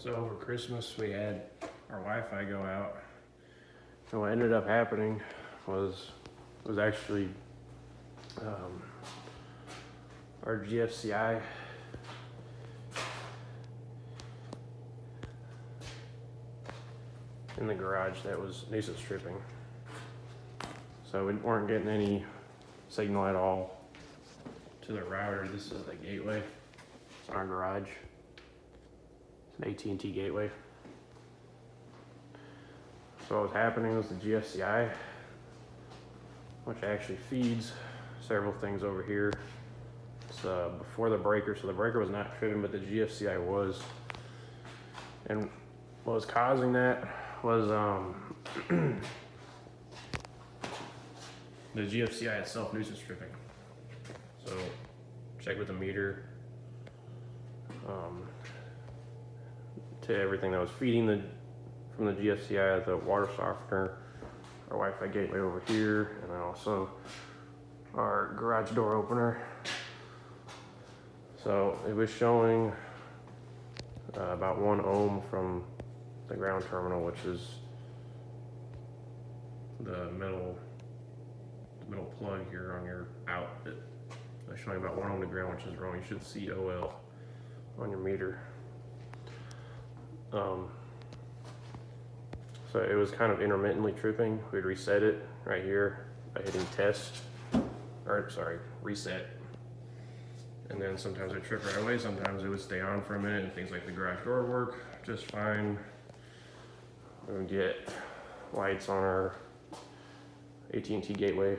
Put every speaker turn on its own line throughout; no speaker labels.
So over Christmas we had our Wi-Fi go out. And what ended up happening was actually our GFCI in the garage that was nuisance stripping. So we weren't getting any signal at all to the router. This is the gateway. It's in our garage. It's an AT&T gateway. So what was happening was the GFCI, which actually feeds several things over here. It's before the breaker, so the breaker was not tripping, but the GFCI was. And what was causing that was the GFCI itself nuisance stripping. So check with the meter to everything that was feeding from the GFCI, the water softener, our Wi-Fi gateway over here, and then also our garage door opener. So it was showing about 1 ohm from the ground terminal, which is the middle plug here on your outlet. It's showing about 1 ohm to ground, which is wrong. You should see OL on your meter. So it was kind of intermittently tripping. We'd reset it right here by hitting reset. And then sometimes it would trip right away. Sometimes it would stay on for a minute, and things like the garage door would work just fine. We would get lights on our AT&T gateway,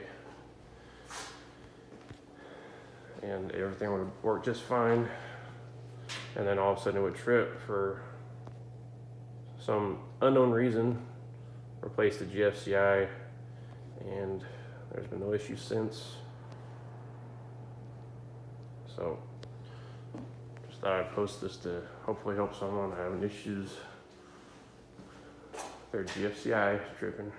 and everything would work just fine. And then all of a sudden it would trip for some unknown reason, replace the GFCI, and there's been no issue since. So just thought I'd post this to hopefully help someone having issues with their GFCI tripping.